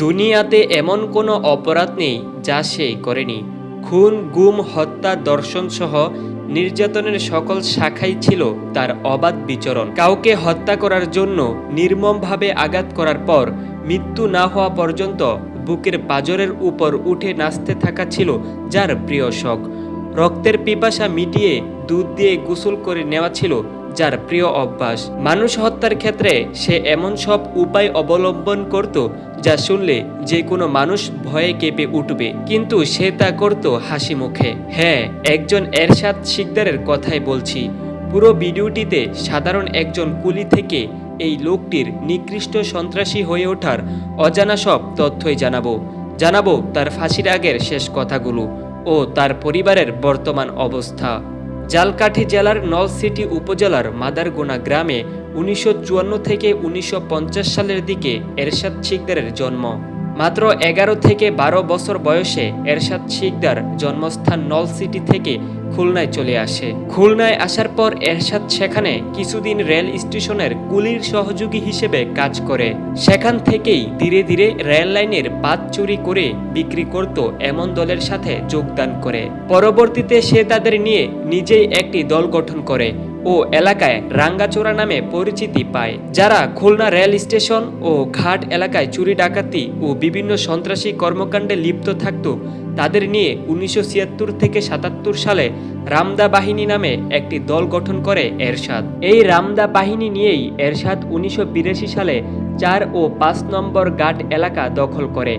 দুনিয়াতে এমন কোনো অপরাধ নেই যা সে করেনি। খুন, গুম, হত্যা, দর্শন সহ নির্যাতনের সকল শাখাই ছিল তার অবাধ বিচরণ। কাউকে হত্যা করার জন্য নির্মমভাবে আঘাত করার পর মৃত্যু না হওয়া পর্যন্ত বুকের পাঁজরের উপর উঠে নাচতে থাকা ছিল যার প্রিয় শখ। রক্তের পিপাসা মিটিয়ে দুধ দিয়ে গোসল করে নেওয়া ছিল যার প্রিয় অভ্যাস। মানুষ হত্যার ক্ষেত্রে সে এমন সব উপায় অবলম্বন করত যা শুনলে যে কোনো মানুষ ভয়ে কেঁপে উঠবে, কিন্তু সে তা করত হাসি মুখে। হ্যাঁ, একজন এরশাদ শিকদারের কথাই বলছি। পুরো ভিডিওটিতে সাধারণ একজন কুলি থেকে এই লোকটির নিকৃষ্ট সন্ত্রাসী হয়ে ওঠার অজানা সব তথ্যই জানাবো তার ফাঁসির আগের শেষ কথাগুলো ও তার পরিবারের বর্তমান অবস্থা। জালকাঠি জেলার নলছিটি উপজেলার মাদারগোনা গ্রামে 1954 থেকে 1950 সালের দিকে এরশাদ শিকদারের জন্ম। মাত্র 11 থেকে 12 বছর বয়সে এরশাদ শিকদার জন্মস্থান নলছিটি থেকে খুলনায় চলে আসে। খুলনায় আসার পর এরশাদ সেখানে কিছুদিন রেল স্টেশনের কুলির সহযোগী হিসেবে কাজ করে। সেখান থেকেই ধীরে ধীরে রেল লাইনের পাত চুরি করে বিক্রি করত এমন দলের সাথে যোগদান করে। পরবর্তীতে সে তাদের নিয়ে নিজেই একটি দল গঠন করে ও এলাকায় রাঙ্গাচোরা নামে পরিচিতি পায়, যারা খুলনা রেল স্টেশন ও ঘাট এলাকায় চুরি ডাকাতি ও বিভিন্ন সন্ত্রাসী কর্মকাণ্ডে লিপ্ত থাকত। তাদের নিয়ে 1976 থেকে 77 সালে রামদা বাহিনী নামে একটি দল গঠন করে এরশাদ। এই রামদা বাহিনী নিয়েই এরশাদ 1982 সালে 4 ও 5 নম্বর ঘাট এলাকা দখল করে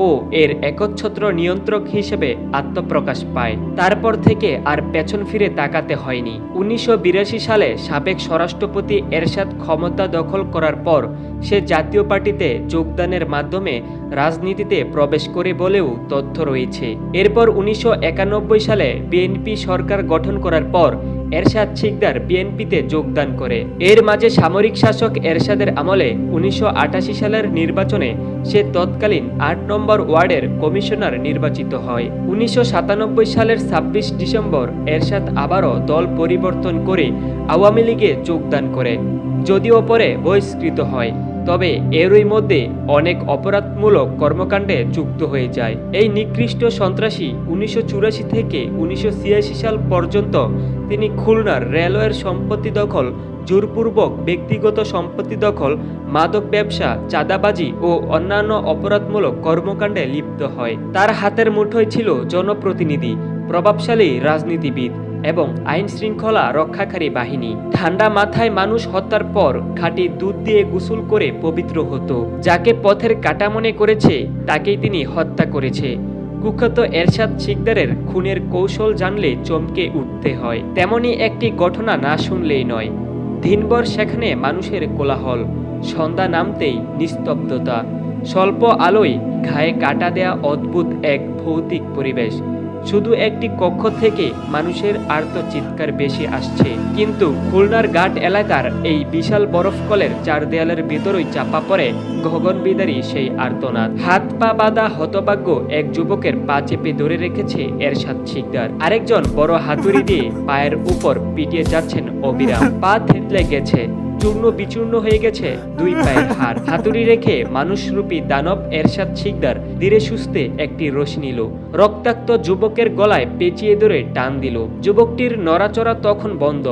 ও এর একচ্ছত্র নিয়ন্ত্রক হিসেবে আত্মপ্রকাশ পায়। তারপর থেকে আর পেছন ফিরে তাকাতে হয়নি। 1982 সালে সাবেক স্বরাষ্ট্রপতি এরশাদ ক্ষমতা দখল করার পর সে জাতীয় পার্টিতে যোগদানের মাধ্যমে রাজনীতিতে প্রবেশ করে বলেও তথ্য রয়েছে। এরপর 1991 সালে বিএনপি সরকার গঠন করার পর এরশাদ শিকদার বিএনপিতে যোগদান করে। এর মাঝে সামরিক শাসক এরশাদের আমলে 1988 সালের নির্বাচনে সে তৎকালীন 8 নম্বর ওয়ার্ডের কমিশনার নির্বাচিত হয়। 1997 সালের 26 ডিসেম্বর এরশাদ আবারও দল পরিবর্তন করে আওয়ামী লীগে যোগদান করে, যদিও পরে বহিষ্কৃত হয়। তবে এরই মধ্যে অনেক অপরাধমূলক কর্মকাণ্ডে যুক্ত হয়ে যায়। এই নিকৃষ্ট সন্ত্রাসী 1984 থেকে 1986 সাল পর্যন্ত তিনি খুলনার রেলওয়ের সম্পত্তি দখল, জোরপূর্বক ব্যক্তিগত সম্পত্তি দখল, মাদক ব্যবসা, চাঁদাবাজি ও অন্যান্য অপরাধমূলক কর্মকাণ্ডে লিপ্ত হয়। তার হাতের মুঠোয় ছিল জনপ্রতিনিধি, প্রভাবশালী রাজনীতিবিদ এবং আইন শৃঙ্খলা রক্ষাকারী বাহিনী। ঠান্ডা মাথায় মানুষ হত্যার পর খাঁটি দুধ দিয়ে গোসল করে পবিত্র হতো। যাকে পথের কাঁটা মনে করেছে তাকেই তিনি হত্যা করেছে। কুখ্যাত এরশাদ শিকদারের খুনের কৌশল জানলে চমকে উঠতে হয়। তেমনি একটি ঘটনা না শুনলেই নয়। দিনভর সেখানে মানুষের কোলাহল, সন্ধ্যা নামতেই নিস্তব্ধতা, স্বল্প আলোয় ঘায়ে কাটা দেয়া অদ্ভুত এক ভৌতিক পরিবেশ। শুধু একটি কক্ষ থেকে মানুষের আর্তচিৎকার বেশি আসছে, কিন্তু খুলনার ঘাট এলাকার এই বিশাল বরফকলের চার দেয়ালের ভিতরই চাপা পড়ে গগনবিদারী সেই আর্তনাদ। হাত পা বাঁধা হতভাগ্য এক যুবকের পা চেপে ধরে রেখেছে এরশাদ শিকদার। আরেকজন বড় হাতুড়ি দিয়ে পায়ের উপর পিটিয়ে যাচ্ছেন অবিরাম। পা থেতলে গেছে, চূর্ণ বিচূর্ণ হয়ে গেছে দুই পায়ের হাড়। হাতুড়ি রেখে মানুষরূপী দানব এরশাদ শিকদার ধীরে সুস্থে একটি রশি নিল, রক্তাক্ত যুবকের গলায় পেঁচিয়ে ধরে টান দিল। যুবকটির নড়াচড়া তখন বন্ধ,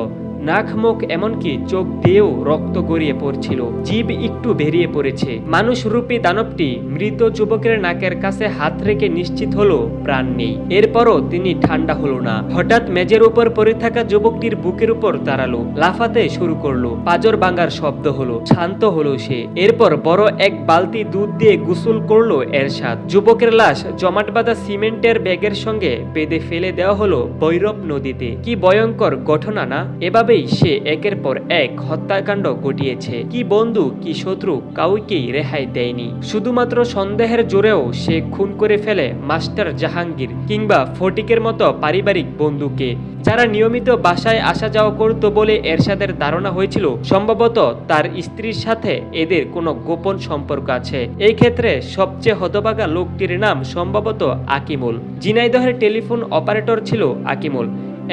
নাক মুখ এমনকি চোখ দিয়েও রক্ত গড়িয়ে পড়ছিল, জিভ একটু বেরিয়ে পড়েছে। মানুষরূপী দানবটি মৃত যুবকের নাকের কাছে হাত রেখে নিশ্চিত হলো প্রাণ নেই। এরপরও তিনি ঠান্ডা হলো না। হঠাৎ মেজের উপর পড়ে থাকা যুবকটির বুকের উপর দাঁড়ালো, লাফাতে শুরু করলো। পাঁজর ভাঙার শব্দ হলো, শান্ত হলো সে। এরপর বড় এক বালতি দুধ দিয়ে গোসল করলো এরশাদ। যুবকের লাশ জমাট বাঁধা সিমেন্টের ব্যাগের সঙ্গে বেঁধে ফেলে দেওয়া হলো ভৈরব নদীতে। কি ভয়ঙ্কর ঘটনা না? এভাবেই সে একের পর এক হত্যাকাণ্ড ঘটিয়েছে। কি বন্ধু কি শত্রু কাউকেই রেহাই দেয়নি। শুধুমাত্র সন্দেহের জোরেও সে খুন করে ফেলে মাস্টার জাহাঙ্গীর কিংবা ফটিকের মতো পারিবারিক বন্ধুকে, যারা নিয়মিত বাসায় আসা যাওয়া করত বলে এরশাদের ধারণা হয়েছিল সম্ভবত তার স্ত্রীর সাথে এদের কোনো গোপন সম্পর্ক আছে। এই ক্ষেত্রে সবচেয়ে হতভাগা লোকটির নাম সম্ভবত আকিমুল। ঝিনাইদহের টেলিফোন অপারেটর ছিল আকিমুল।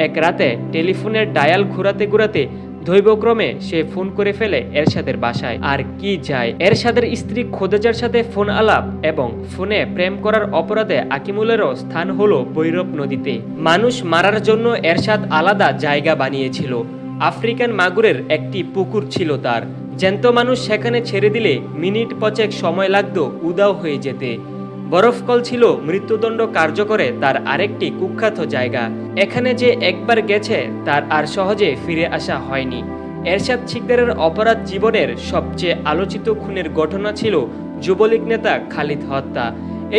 এক রাতে টেলিফোনের ডায়াল ঘোরাতে ঘোরাতে দৈবক্রমে সে ফোন করে ফেলে এরশাদের বাসায়। আর কি যায়, এরশাদের স্ত্রী খোদেজার সাথে ফোন আলাপ এবং ফোনে প্রেম করার অপরাধে আকিমুলেরও স্থান হলো ভৈরব নদীতে। মানুষ মারার জন্য এরশাদ আলাদা জায়গা বানিয়েছিল। আফ্রিকান মাগুরের একটি পুকুর ছিল তার। জ্যান্ত মানুষ সেখানে ছেড়ে দিলে মিনিট 5 সময় লাগতো উদাও হয়ে যেতে। বরফকল ছিল মৃত্যুদণ্ড কার্যকরে তার আরেকটি কুখ্যাত জায়গা। এখানে যে একবার গেছে তার আর সহজে ফিরে আসা হয়নি। এরশাদ শিকদারের অপরাধ জীবনের সবচেয়ে আলোচিত খুনের ঘটনা ছিল যুবলীগ নেতা খালিদ হত্যা।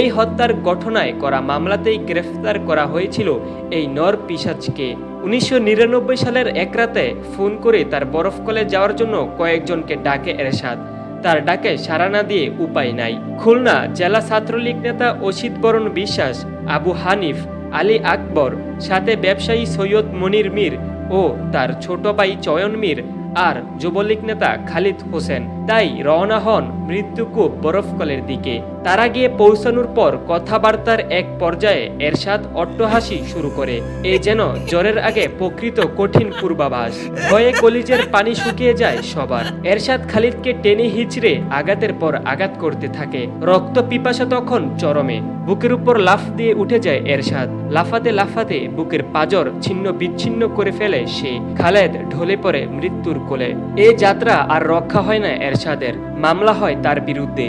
এই হত্যার ঘটনায় করা মামলাতেই গ্রেফতার করা হয়েছিল এই নর পিশাচকে। 1999 সালের এক রাতে ফোন করে তার বরফকলে যাওয়ার জন্য কয়েকজনকে ডাকে এরশাদ। তার ডাকে সাড়া না দিয়ে উপায় নাই। খুলনা জেলা ছাত্রলীগ নেতা অসিত বরণ বিশ্বাস, আবু হানিফ, আলী আকবর, সাথে ব্যবসায়ী সৈয়দ মনির মীর ও তার ছোট ভাই চয়ন মীর আর যুবলীগ নেতা খালিদ হোসেন তাই রওনা হন মৃত্যুকূপ বরফকলের দিকে। তারা গিয়ে পৌঁছানোর পর কথাবার্তার এক পর্যায়ে এরশাদ অট্টহাসি শুরু করে। এ যেন জ্বরের আগে প্রকৃত কঠিন পূর্বাভাস। ভয়ে কলিজের পানি শুকিয়ে যায় সবার। এরশাদ খালিদকে টেনে হিচড়ে আঘাতের পর আঘাত করতে থাকে। রক্ত পিপাসা তখন চরমে। বুকের উপর লাফ দিয়ে উঠে যায় এরশাদ। লাফাতে লাফাতে বুকের পাঁজর ছিন্ন বিচ্ছিন্ন করে ফেলে সে। খালেদ ঢলে পড়ে মৃত্যুর কোলে। এ যাত্রা আর রক্ষা হয় না এরশাদের। মামলা হয় তার বিরুদ্ধে।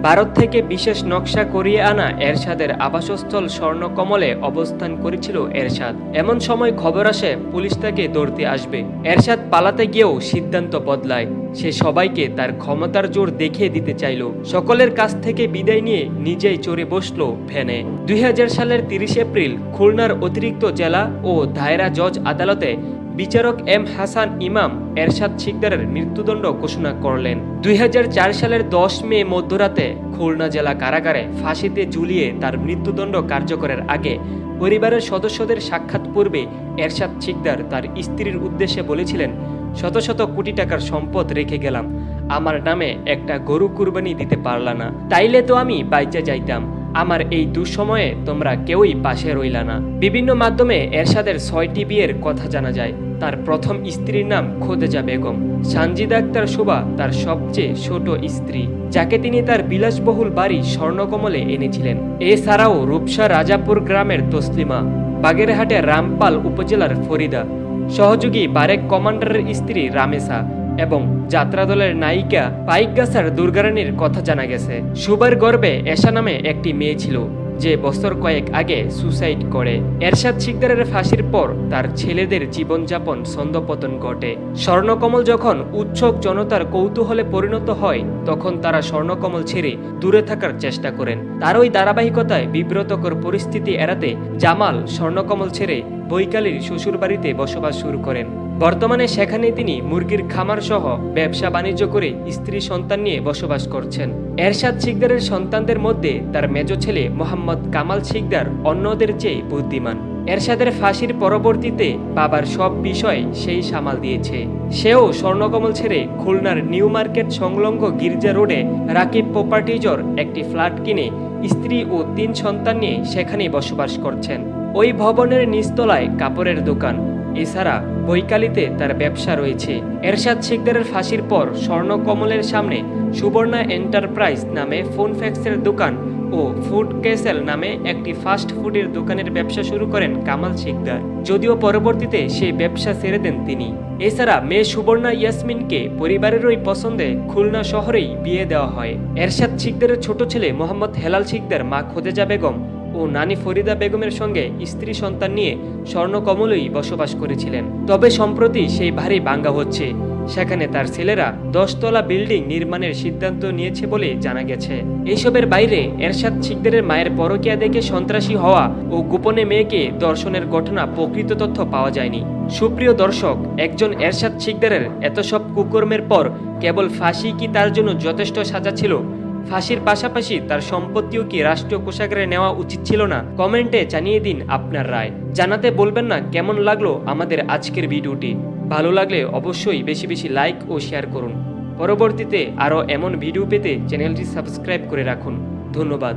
ভারত থেকে বিশেষ নকশা করিয়ে আনা এরশাদের আবাসস্থল স্বর্ণকমলে অবস্থান করেছিল এরশাদ। এমন সময় খবর আসে পুলিশ তাকে ধরতে আসবে। এরশাদ পালাতে গিয়েও সিদ্ধান্ত বদলায়। সে সবাইকে তার ক্ষমতার জোর দেখিয়ে দিতে চাইল। সকলের কাছ থেকে বিদায় নিয়ে নিজেই চড়ে বসলো ভ্যানে। 2000 সালের 30 এপ্রিল খুলনার অতিরিক্ত জেলা ও দায়রা জজ আদালতে বিচারক এম হাসান ইমাম এরশাদ শিকদারের মৃত্যুদণ্ড ঘোষণা করলেন। 2004 সালের 10 মে মধ্যরাতে খুলনা জেলা কারাগারে ফাঁসিতে ঝুলিয়ে তার মৃত্যুদণ্ড কার্যকরের আগে পরিবারের সদস্যদের সাক্ষাৎ পূর্বে এরশাদ শিকদার তার স্ত্রীর উদ্দেশ্যে বলেছিলেন, শত শত কোটি টাকার সম্পদ রেখে গেলাম, আমার নামে একটা গরু কুরবানি দিতে পারলা না, তাইলে তো আমি বাইচা যাইতাম। আমার এই দুঃসময়ে তোমরা কেউই পাশে রইলা না। বিভিন্ন মাধ্যমে এরশাদের 6টি বিয়ের কথা জানা যায়। তার প্রথম স্ত্রীর নাম খোদেজা বেগম। সানজিদা আক্তার শোভা তার সবচেয়ে ছোট স্ত্রী, যাকে তিনি তার বিলাসবহুল বাড়ি স্বর্ণকমলে এনেছিলেন। এছাড়াও রূপসা রাজাপুর গ্রামের তসলিমা, বাগেরহাটের রামপাল উপজেলার ফরিদা, সহযোগী বারেক কমান্ডারের স্ত্রী রামেসা এবং যাত্রা দলের নায়িকা পাইকগাছার দুর্গারানীর কথা জানা গেছে। সুবার গর্ভে এশা নামে একটি মেয়ে ছিল, যে বছর কয়েক আগে সুসাইড করে। এরশাদ শিকদারের ফাঁসির পর তার ছেলেদের জীবনযাপন ছন্দপতন ঘটে। স্বর্ণকমল যখন উৎসুক জনতার কৌতূহলে পরিণত হয় তখন তারা স্বর্ণকমল ছেড়ে দূরে থাকার চেষ্টা করেন। তার ওই ধারাবাহিকতায় বিব্রতকর পরিস্থিতি এড়াতে জামাল স্বর্ণকমল ছেড়ে বৈকালীর শ্বশুরবাড়িতে বসবাস শুরু করেন। বর্তমানে সেখানে তিনি মুরগির খামার সহ ব্যবসা বাণিজ্য করে স্ত্রী সন্তান নিয়ে বসবাস করছেন। এরশাদ শিকদারের সন্তানদের মধ্যে তার মেজ ছেলে মোহাম্মদ কামাল শিকদার অন্যদের চেয়ে বুদ্ধিমান। এরশাদের ফাঁসির পরবর্তীতে বাবার সব বিষয় সেই সামাল দিয়েছে। সেও স্বর্ণকমল ছেড়ে খুলনার নিউ মার্কেট সংলগ্ন গির্জা রোডে রাকিব প্রপার্টিজর একটি ফ্ল্যাট কিনে স্ত্রী ও 3 সন্তান নিয়ে সেখানেই বসবাস করছেন। ওই ভবনের নিচতলায় কাপড়ের দোকান, এছাড়া বৈকালীতে তার ব্যবসা রয়েছে। এরশাদ শিকদারের ফাঁসির পর স্বর্ণকমলের সামনে সুবর্ণা এন্টারপ্রাইজ নামে ফোন ফ্যাক্সের দোকান ও ফুড ক্যাসেল নামে একটি ফাস্ট ফুডের দোকানের ব্যবসা শুরু করেন কামাল শিকদার, যদিও পরবর্তীতে সেই ব্যবসা ছেড়ে দেন তিনি। এছাড়া মেয়ে সুবর্ণা ইয়াসমিনকে পরিবারেরই পছন্দে খুলনা শহরেই বিয়ে দেওয়া হয়। এরশাদ শিকদারের ছোট ছেলে মোহাম্মদ হেলাল শিকদার মা খোদেজা বেগম ও নানি ফরিদা বেগমের সঙ্গে স্ত্রী সন্তান নিয়ে স্বর্ণকমলেই বসবাস করেছিলেন। তবে সম্প্রতি সেই ভারী ভাঙ্গা হচ্ছে। সেখানে তার ছেলেরা 10 তলা বিল্ডিং নির্মাণের সিদ্ধান্ত নিয়েছে বলে জানা গেছে। এইসবের বাইরে এরশাদ শিকদারের মায়ের পরকীয়া দেখে সন্ত্রাসী হওয়া ও গোপনে মেয়েকে ধর্ষণের ঘটনা প্রকৃত তথ্য পাওয়া যায়নি। সুপ্রিয় দর্শক, একজন এরশাদ শিকদারের এত সব কুকর্মের পর কেবল ফাঁসি কি তার জন্য যথেষ্ট সাজা ছিল? ফাঁসির পাশাপাশি তার সম্পত্তিও কি রাষ্ট্রীয় কোষাগারে নেওয়া উচিত ছিল না? কমেন্টে জানিয়ে দিন আপনার রায়। জানাতে বলবেন না কেমন লাগলো আমাদের আজকের ভিডিওটি। ভালো লাগলে অবশ্যই বেশি বেশি লাইক ও শেয়ার করুন। পরবর্তীতে আরও এমন ভিডিও পেতে চ্যানেলটি সাবস্ক্রাইব করে রাখুন। ধন্যবাদ।